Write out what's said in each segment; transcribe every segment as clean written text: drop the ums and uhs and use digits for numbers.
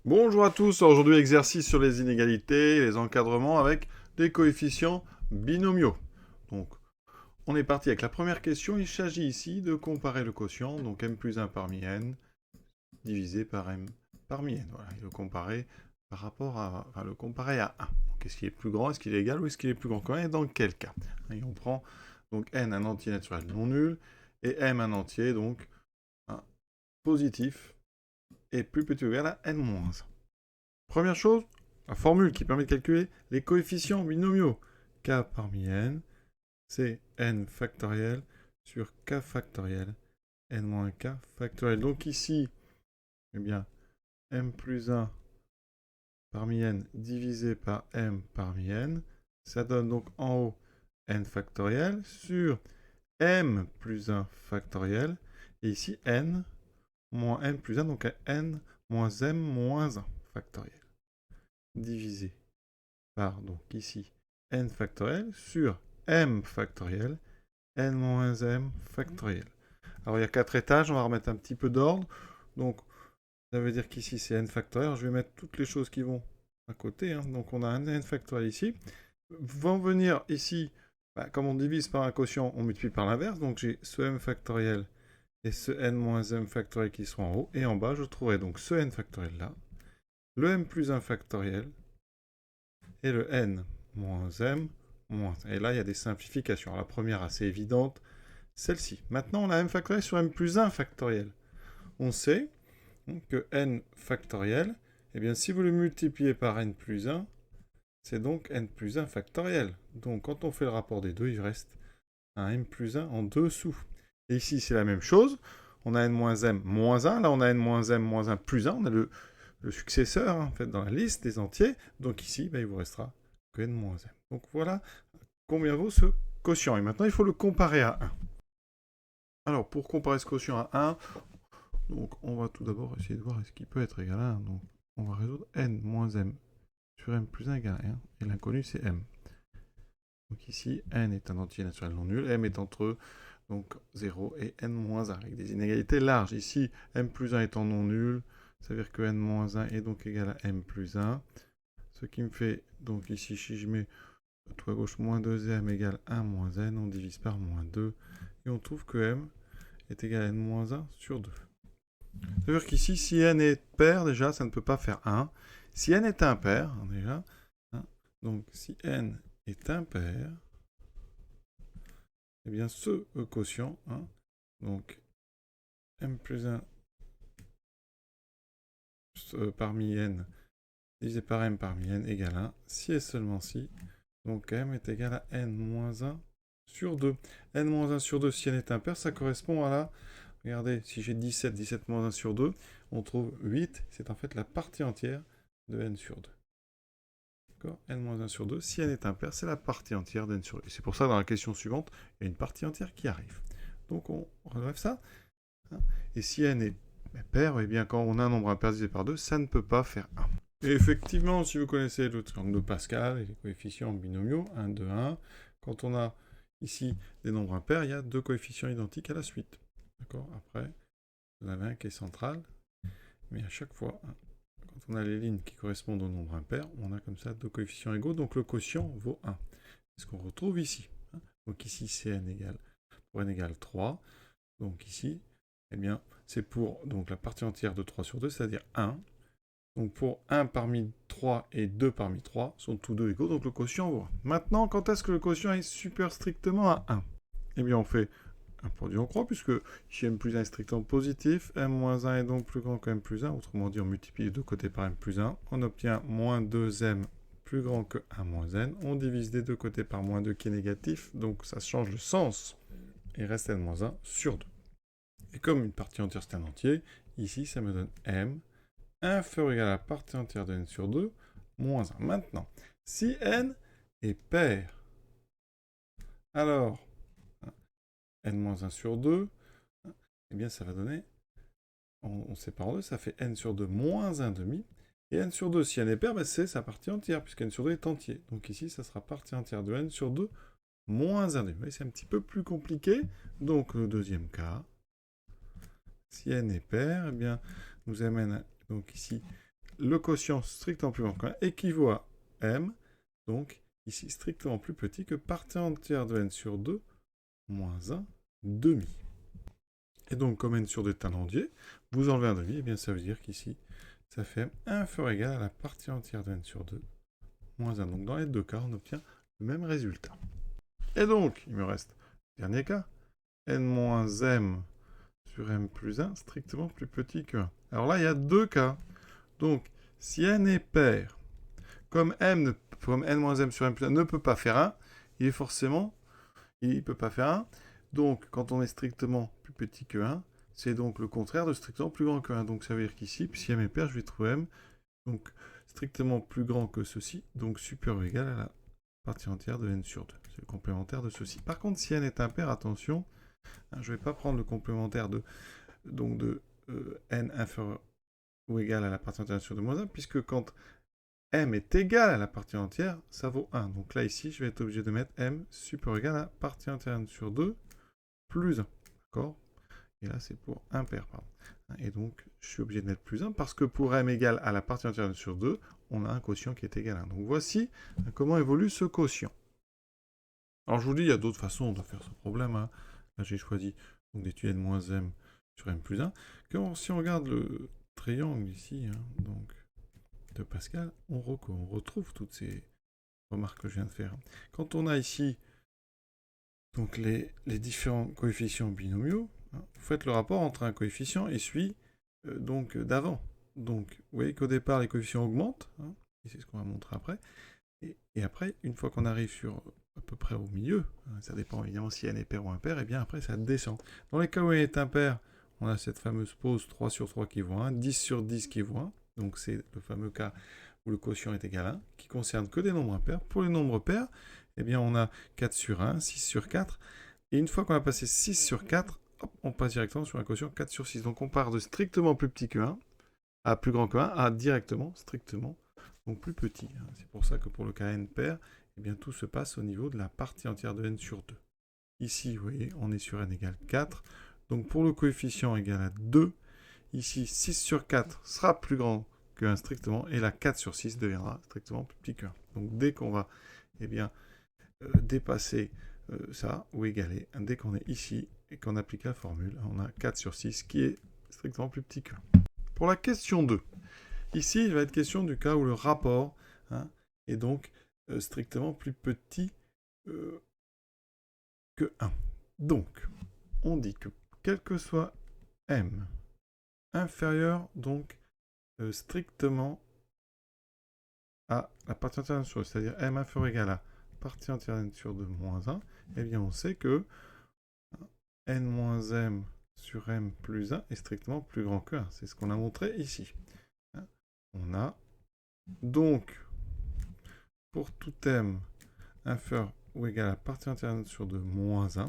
Bonjour à tous, aujourd'hui exercice sur les inégalités et les encadrements avec des coefficients binomiaux. Donc on est parti avec la première question, il s'agit ici de comparer le quotient, donc m plus 1 parmi n, divisé par m parmi n. Voilà, et le comparer par rapport à, le comparer à 1. Donc est-ce qu'il est plus grand, est-ce qu'il est égal ou est-ce qu'il est plus grand que 1 et dans quel cas? Et on prend donc n un entier naturel non nul et m un entier donc un positif et plus petit ou égal à n-1. Première chose, la formule qui permet de calculer les coefficients binomiaux. K parmi n, c'est n factoriel sur k factoriel, n moins k factoriel. Donc ici, eh bien, m plus 1 parmi n divisé par m parmi n, ça donne donc en haut n factoriel sur m plus 1 factoriel, et ici n moins n plus 1, donc n moins m moins 1 factoriel, divisé par, donc ici, n factoriel sur m factoriel, n moins m factoriel. Alors il y a 4 étages, on va remettre un petit peu d'ordre. Donc ça veut dire qu'ici c'est n factoriel. Je vais mettre toutes les choses qui vont à côté. Donc on a un n factoriel ici. Vont venir ici, comme on divise par un quotient, on multiplie par l'inverse. Donc j'ai ce m factoriel et ce n moins m factoriel qui sont en haut. Et en bas, je trouverai donc ce n factoriel là, le m plus 1 factoriel, et le n moins m moins 1. Et là, il y a des simplifications. Alors, la première, assez évidente, celle-ci. Maintenant, on a m factoriel sur m plus 1 factoriel. On sait que n factoriel, eh bien, si vous le multipliez par n plus 1, c'est donc n plus 1 factoriel. Donc, quand on fait le rapport des deux, il reste un m plus 1 en dessous. Et ici, c'est la même chose. On a n moins m moins 1. Là, on a n moins m moins 1 plus 1. On a le successeur, en fait, dans la liste des entiers. Donc ici, il vous restera que n moins m. Donc voilà combien vaut ce quotient. Et maintenant, il faut le comparer à 1. Alors, pour comparer ce quotient à 1, donc on va tout d'abord essayer de voir est-ce qu'il peut être égal à 1. Donc, on va résoudre n moins m sur m plus 1 égale à 1. Et l'inconnu, c'est m. Donc ici, n est un entier naturel non nul. M est entre donc 0 et n moins 1, avec des inégalités larges. Ici, m plus 1 étant non nul, ça veut dire que n moins 1 est donc égal à m plus 1. Ce qui me fait, donc ici, si je mets tout à gauche, moins 2m égale 1 moins n, on divise par moins 2, et on trouve que m est égal à n moins 1 sur 2. Ça veut dire qu'ici, si n est pair, déjà, ça ne peut pas faire 1. Si n est impair, déjà, donc si n est impair, eh bien ce quotient, donc m plus 1 parmi n divisé par m parmi n égale 1, si et seulement si, donc m est égal à n moins 1 sur 2. n moins 1 sur 2, si n est impair, ça correspond à la... Regardez, si j'ai 17, 17 moins 1 sur 2, on trouve 8, c'est en fait la partie entière de n sur 2. D'accord ? N moins 1 sur 2, si n est impair, c'est la partie entière de n sur 2. Et c'est pour ça, dans la question suivante, il y a une partie entière qui arrive. Donc on relève ça. Et si n est pair, eh bien quand on a un nombre impair divisé par 2, ça ne peut pas faire 1. Et effectivement, si vous connaissez le triangle de Pascal et les coefficients binomiaux, 1, 2, 1, quand on a ici des nombres impairs, il y a deux coefficients identiques à la suite. D'accord ? Après, vous en avez un qui est central, mais à chaque fois, quand on a les lignes qui correspondent au nombre impair, on a comme ça deux coefficients égaux, donc le quotient vaut 1. C'est ce qu'on retrouve ici. Donc ici, c'est n égale 3. Donc ici, eh bien, c'est pour donc, la partie entière de 3 sur 2, c'est-à-dire 1. Donc pour 1 parmi 3 et 2 parmi 3 sont tous deux égaux, donc le quotient vaut 1. Maintenant, quand est-ce que le quotient est super strictement à 1? Eh bien, on fait un produit en croix, puisque ici m plus 1 est strictement positif, m moins 1 est donc plus grand que m plus 1, autrement dit, on multiplie les deux côtés par m plus 1, on obtient moins 2m plus grand que 1 moins n, on divise des deux côtés par moins 2 qui est négatif, donc ça change le sens, et reste n moins 1 sur 2. Et comme une partie entière c'est un entier, ici ça me donne m inférieur ou égal à la partie entière de n sur 2, moins 1. Maintenant, si n est pair, alors n-1 sur 2, eh bien ça va donner, on sépare en deux, ça fait n sur 2 moins 1 demi, et n sur 2, si n est pair, c'est sa partie entière, puisque n sur 2 est entier. Donc ici, ça sera partie entière de n sur 2 moins 1 demi. C'est un petit peu plus compliqué, donc le deuxième cas, si n est pair, eh bien, nous amène donc ici le quotient strictement plus grand que 1 équivaut à m, donc ici strictement plus petit que partie entière de n sur 2 moins 1 demi. Et donc, comme n sur 2 est un entier, vous enlevez un demi, et bien ça veut dire qu'ici, ça fait m inférieur ou égal à la partie entière de n sur 2 moins 1. Donc, dans les deux cas, on obtient le même résultat. Et donc, il me reste le dernier cas, n moins m sur m plus 1, strictement plus petit que 1. Alors là, il y a deux cas. Donc, si n est pair, comme n moins m sur m plus 1 ne peut pas faire 1, il ne peut pas faire 1. Donc, quand on est strictement plus petit que 1, c'est donc le contraire de strictement plus grand que 1. Donc, ça veut dire qu'ici, si m est pair, je vais trouver m, donc strictement plus grand que ceci, donc supérieur ou égal à la partie entière de n sur 2. C'est le complémentaire de ceci. Par contre, si n est impair, attention, je ne vais pas prendre le complémentaire de n inférieur ou égal à la partie entière sur 2 moins 1, puisque quand m est égal à la partie entière, ça vaut 1. Donc là, ici, je vais être obligé de mettre m supérieur ou égal à la partie entière sur 2 plus 1. D'accord? Et là, c'est pour impair, pardon. Et donc, je suis obligé de mettre plus 1, parce que pour m égale à la partie entière sur 2, on a un quotient qui est égal à 1. Donc voici comment évolue ce quotient. Alors je vous dis, il y a d'autres façons de faire ce problème. Là, j'ai choisi d'étudier n-m sur m plus 1. Si on regarde le triangle ici, donc de Pascal, on retrouve toutes ces remarques que je viens de faire. Quand on a ici donc les différents coefficients binomiaux, vous faites le rapport entre un coefficient et celui d'avant. Donc vous voyez qu'au départ les coefficients augmentent, et c'est ce qu'on va montrer après. Et après, une fois qu'on arrive sur à peu près au milieu, ça dépend évidemment si n est pair ou impair, et bien après ça descend. Dans les cas où n est impair, on a cette fameuse pose 3 sur 3 qui vaut 1, 10 sur 10 qui vaut 1, donc c'est le fameux cas où le quotient est égal à 1, qui concerne que des nombres impairs. Pour les nombres pairs, eh bien on a 4 sur 1, 6 sur 4, et une fois qu'on a passé 6 sur 4, hop, on passe directement sur un quotient 4 sur 6. Donc on part de strictement plus petit que 1, à plus grand que 1, à directement, strictement, donc plus petit. C'est pour ça que pour le cas n pair, eh bien tout se passe au niveau de la partie entière de n sur 2. Ici, vous voyez, on est sur n égale 4. Donc pour le coefficient égal à 2, ici 6 sur 4 sera plus grand que 1 strictement, et la 4 sur 6 deviendra strictement plus petit que 1. Donc dès qu'on va dépasser ça, ou égaler, dès qu'on est ici, et qu'on applique la formule, on a 4 sur 6 qui est strictement plus petit que 1. Pour la question 2, ici, il va être question du cas où le rapport est donc strictement plus petit que 1. Donc, on dit que quel que soit m inférieur donc strictement à la partie entière n sur 2, c'est-à-dire m inférieur ou égal à partie entière n sur 2 moins 1, eh bien on sait que n moins m sur m plus 1 est strictement plus grand que 1. C'est ce qu'on a montré ici. On a donc, pour tout m inférieur ou égal à partie entière n sur 2 moins 1,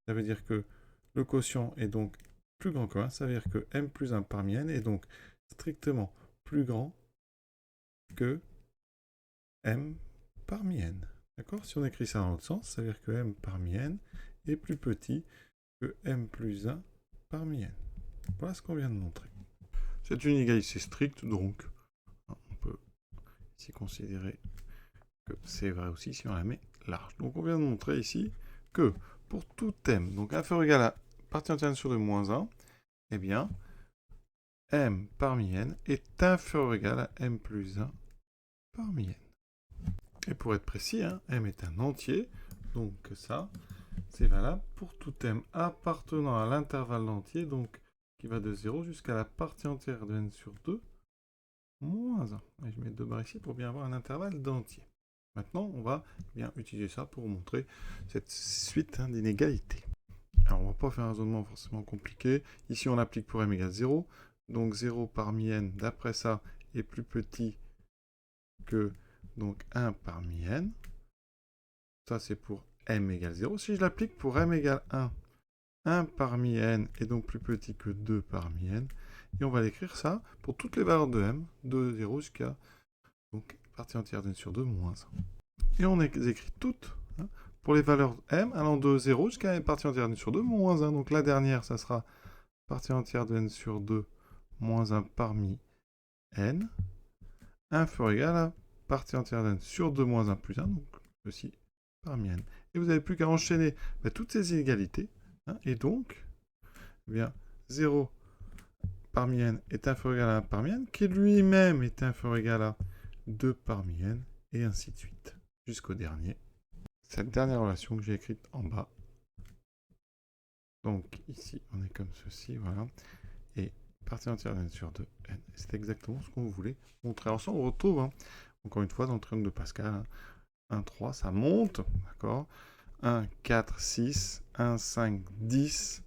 ça veut dire que le quotient est donc plus grand que 1, ça veut dire que m plus 1 parmi n est donc strictement plus grand que m parmi n. D'accord? Si on écrit ça dans l'autre sens, ça veut dire que m parmi n est plus petit que m plus 1 parmi n. Voilà ce qu'on vient de montrer. C'est une égalité stricte, donc on peut ici considérer que c'est vrai aussi si on la met large. Donc on vient de montrer ici que pour tout m, donc inférieur ou égal à partie entière n sur 2 moins 1, eh bien, m parmi n est inférieur ou égal à m plus 1 parmi n. Et pour être précis, m est un entier, donc ça, c'est valable pour tout m appartenant à l'intervalle d'entier, donc qui va de 0 jusqu'à la partie entière de n sur 2 moins 1. Et je mets 2 barres ici pour bien avoir un intervalle d'entier. Maintenant, on va bien utiliser ça pour montrer cette suite d'inégalités. Alors, on ne va pas faire un raisonnement forcément compliqué. Ici, on applique pour m égale 0. Donc, 0 parmi n, d'après ça, est plus petit que donc 1 parmi n. Ça, c'est pour m égale 0. Si je l'applique pour m égale 1, 1 parmi n est donc plus petit que 2 parmi n. Et on va l'écrire ça pour toutes les valeurs de m, de 0 jusqu'à donc partie entière de n sur 2 moins 1. Et on les écrit toutes pour les valeurs m allant de 0 jusqu'à partie entière de n sur 2 moins 1. Donc la dernière, ça sera partie entière de n sur 2 moins 1 parmi n. inférieur ou égal à partie entière de n sur 2 moins 1 plus 1, donc ceci parmi n. Et vous n'avez plus qu'à enchaîner toutes ces inégalités, et donc, eh bien, 0 parmi n est inférieur ou égal à 1 parmi n, qui lui-même est inférieur ou égal à 2 parmi n, et ainsi de suite, jusqu'au dernier. Cette dernière relation que j'ai écrite en bas. Donc ici, on est comme ceci, voilà. Et partie entière de n sur 2, n. C'est exactement ce qu'on voulait montrer. Alors ça, on retrouve, encore une fois, dans le triangle de Pascal, 1, 3, ça monte, d'accord. 1, 4, 6, 1, 5, 10.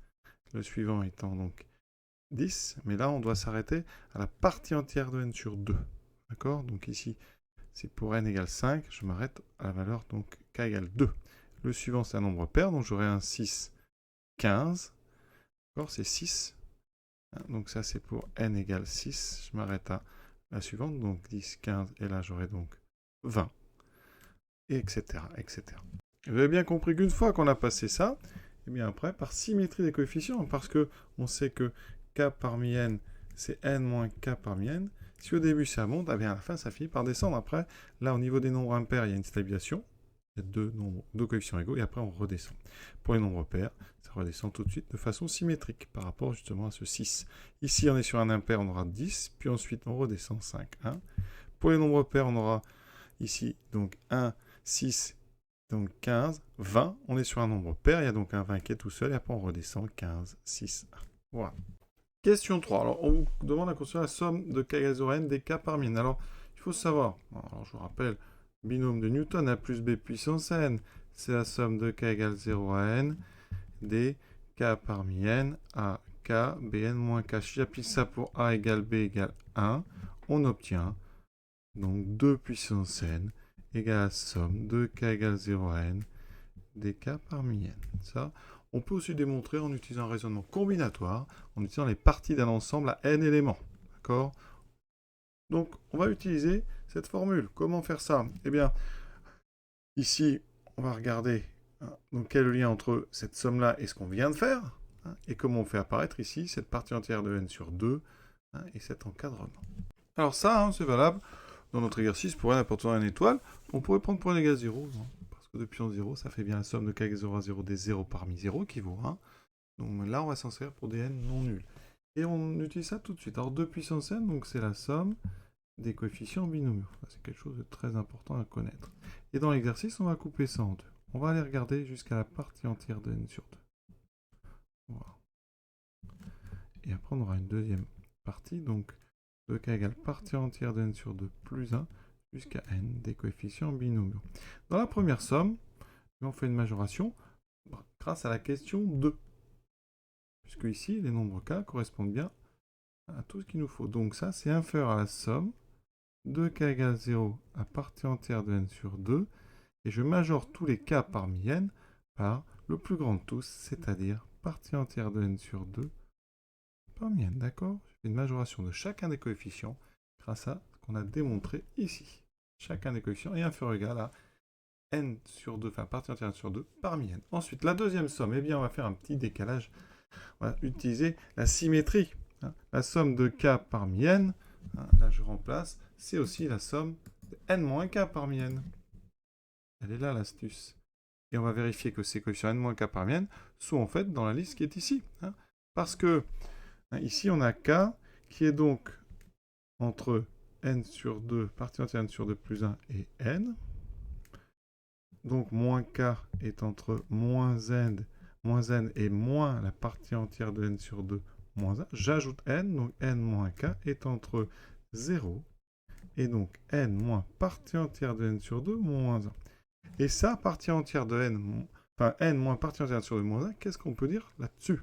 Le suivant étant donc 10. Mais là, on doit s'arrêter à la partie entière de n sur 2. D'accord. Donc ici, c'est pour n égale 5. Je m'arrête à la valeur donc k égale 2. Le suivant, c'est un nombre pair. Donc j'aurai un 6, 15. D'accord, c'est 6. Donc ça, c'est pour n égale 6. Je m'arrête à la suivante. Donc 10, 15. Et là, j'aurai donc 20. Et etc. etc. Vous avez bien compris qu'une fois qu'on a passé ça, et bien après, par symétrie des coefficients, parce que on sait que k parmi n, c'est n moins k parmi n. Si au début ça monte, eh bien à la fin ça finit par descendre. Après, là au niveau des nombres impairs, il y a une stabilisation. Il y a deux coefficients égaux, et après on redescend. Pour les nombres pairs, ça redescend tout de suite de façon symétrique par rapport justement à ce 6. Ici, on est sur un impair, on aura 10, puis ensuite on redescend 5, 1. Pour les nombres pairs, on aura ici donc 1, 6, donc 15, 20. On est sur un nombre pair, il y a donc un 20 qui est tout seul, et après on redescend 15, 6, 1. Voilà. Question 3. Alors, on vous demande à construire la somme de k égale 0 à n des k par n. Alors, il faut savoir, alors je vous rappelle, binôme de Newton, a plus b puissance n, c'est la somme de k égale 0 à n des k parmi n à k bn moins k. Si j'applique ça pour a égale b égale 1, on obtient donc 2 puissance n égale à la somme de k égale 0 à n des k parmi n. Ça, on peut aussi démontrer en utilisant un raisonnement combinatoire, en utilisant les parties d'un ensemble à n éléments. D'accord? Donc, on va utiliser cette formule. Comment faire ça? Eh bien, ici, on va regarder donc, quel est le lien entre cette somme-là et ce qu'on vient de faire, et comment on fait apparaître ici cette partie entière de n sur 2 et cet encadrement. Alors ça, c'est valable dans notre exercice pour n appartenant à une étoile. On pourrait prendre pour n égale 0, parce que 2 puissance 0, ça fait bien la somme de k égale 0 à 0 des 0 parmi 0 qui vaut 1. Donc là, on va s'en servir pour des n non nuls. Et on utilise ça tout de suite. Alors 2 puissance n, donc c'est la somme des coefficients binomiaux. C'est quelque chose de très important à connaître. Et dans l'exercice, on va couper ça en deux. On va aller regarder jusqu'à la partie entière de n sur 2. Voilà. Et après, on aura une deuxième partie, donc 2k égale partie entière de n sur 2 plus 1 jusqu'à n des coefficients binomiaux. Dans la première somme, on fait une majoration grâce à la question 2. Puisque ici, les nombres k correspondent bien à tout ce qu'il nous faut. Donc ça, c'est inférieur à la somme de k égale 0 à partie entière de n sur 2. Et je majore tous les k parmi n par le plus grand de tous, c'est-à-dire partie entière de n sur 2 parmi n. D'accord? Je fais une majoration de chacun des coefficients grâce à ce qu'on a démontré ici. Chacun des coefficients est inférieur ou égal à n sur 2, enfin partie entière de n sur 2 parmi n. Ensuite, la deuxième somme, eh bien, on va faire un petit décalage. On va utiliser la symétrie. La somme de k parmi n, là je remplace, c'est aussi la somme de n moins k parmi n. Elle est là l'astuce. Et on va vérifier que ces coefficients n moins k parmi n sont en fait dans la liste qui est ici. Parce que ici on a k qui est donc entre n sur 2, partie entière n sur 2 plus 1 et n. Donc moins k est entre moins n et moins la partie entière de n sur 2 moins 1. J'ajoute n, donc n moins k est entre 0 et donc n moins partie entière de n sur 2 moins 1. Et ça, partie entière de n, enfin n moins partie entière de n sur 2 moins 1, qu'est-ce qu'on peut dire là-dessus?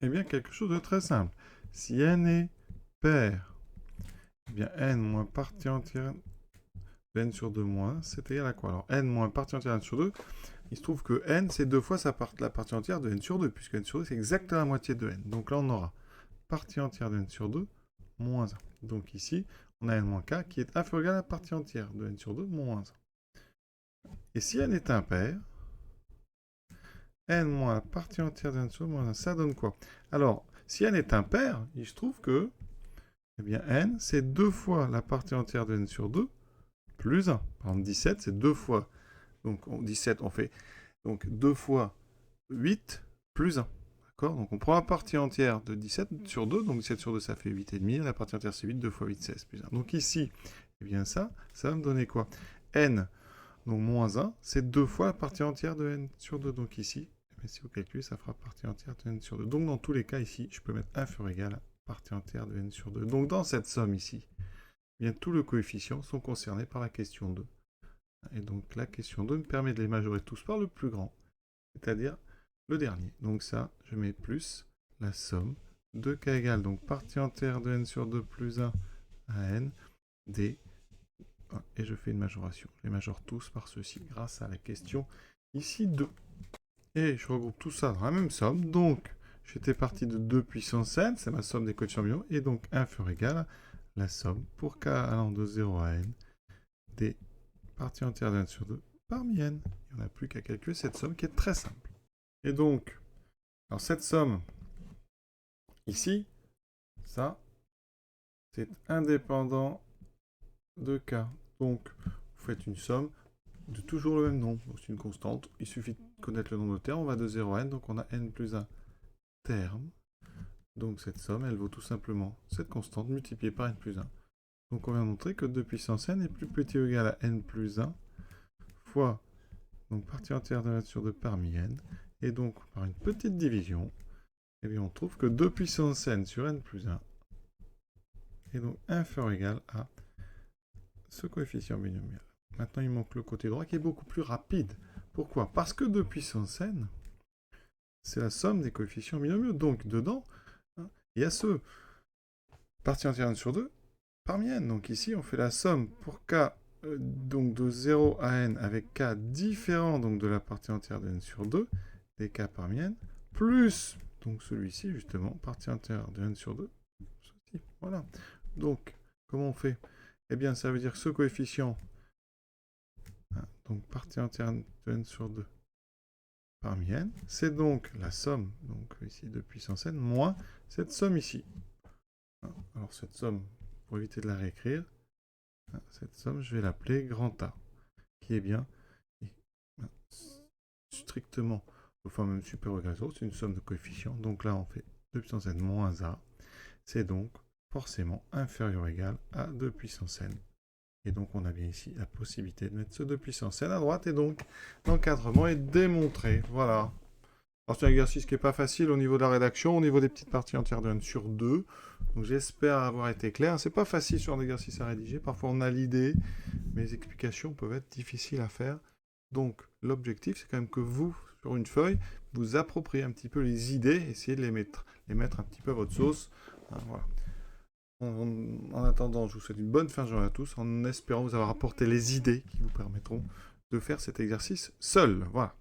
Eh bien, quelque chose de très simple. Si n est pair, eh bien n moins partie entière de n sur 2 moins 1, c'est égal à quoi? Alors n moins partie entière de n sur 2, il se trouve que n, c'est deux fois la partie entière de n sur 2, puisque n sur 2, c'est exactement la moitié de n. Donc là, on aura partie entière de n sur 2 moins 1. Donc ici, on a n moins k qui est inférieur ou égal à la partie entière de n sur 2 moins 1. Et si n est impair, n moins la partie entière de n sur 2 moins 1, ça donne quoi? Alors, si n est impair, il se trouve que Eh bien, n, c'est 2 fois la partie entière de n sur 2, plus 1. Par exemple, 17, c'est 2 fois. Donc, 17, on fait donc 2 fois 8, plus 1. D'accord? Donc, on prend la partie entière de 17 sur 2. Donc, 17 sur 2, ça fait 8,5. La partie entière, c'est 8. 2 fois 8, 16, plus 1. Donc, ici, eh bien, ça va me donner quoi? N, donc moins 1, c'est 2 fois la partie entière de n sur 2. Donc, ici, si vous calculez, ça fera partie entière de n sur 2. Donc, dans tous les cas, ici, je peux mettre inférieur ou égal à partie entière de n sur 2. Donc, dans cette somme ici, eh bien, tous les coefficients sont concernés par la question 2. Et donc, la question 2 me permet de les majorer tous par le plus grand, c'est-à-dire le dernier. Donc ça, je mets plus la somme de k égale, donc partie entière de n sur 2 plus 1 à n, d, et je fais une majoration. Je les majore tous par ceci, grâce à la question ici 2. Et je regroupe tout ça dans la même somme, donc j'étais parti de 2 puissance n, c'est ma somme des coefficients binomiaux, et donc inférieur ou égal à la somme pour k allant de 0 à n, des partie entière de n sur 2 parmi n. Il n'y en a plus qu'à calculer cette somme qui est très simple. Et donc, alors cette somme, ici, ça, c'est indépendant de k. Donc, vous faites une somme de toujours le même nombre. C'est une constante. Il suffit de connaître le nombre de termes. On va de 0 à n, donc on a n plus 1 termes. Donc cette somme, elle vaut tout simplement cette constante multipliée par n plus 1. Donc on vient de montrer que 2 puissance n est plus petit ou égal à n plus 1 fois donc partie entière de n sur 2 parmi n. Et donc par une petite division, eh bien, on trouve que 2 puissance n sur n plus 1 est donc inférieur ou égal à ce coefficient binomial. Maintenant, il manque le côté droit qui est beaucoup plus rapide. Pourquoi? Parce que 2 puissance n, c'est la somme des coefficients binomiaux. Donc, dedans, il y a ce partie entière n sur 2 parmi n. Donc ici, on fait la somme pour k donc de 0 à n avec k différent donc, de la partie entière de n sur 2, des k parmi n, plus donc celui-ci, justement, partie entière de n sur 2, ceci. Voilà. Donc, comment on fait? Eh bien, ça veut dire que ce coefficient, donc partie entière de n sur 2 parmi n, c'est donc la somme, donc ici de puissance n, moins cette somme ici. Alors cette somme, pour éviter de la réécrire, cette somme, je vais l'appeler grand A, qui est bien strictement, enfin même supérieur ou égal à 0, c'est une somme de coefficients. Donc là, on fait 2 puissance n moins A, c'est donc forcément inférieur ou égal à 2 puissance n. Et donc, on a bien ici la possibilité de mettre ce 2 puissance n à droite, et donc l'encadrement est démontré. Voilà. Alors, c'est un exercice qui n'est pas facile au niveau de la rédaction, au niveau des petites parties entières de n sur 2. Donc, j'espère avoir été clair. C'est pas facile sur un exercice à rédiger. Parfois, on a l'idée, mais les explications peuvent être difficiles à faire. Donc, l'objectif, c'est quand même que vous, sur une feuille, vous appropriez un petit peu les idées, essayez de les mettre un petit peu à votre sauce. Voilà. En attendant, je vous souhaite une bonne fin de journée à tous, en espérant vous avoir apporté les idées qui vous permettront de faire cet exercice seul. Voilà.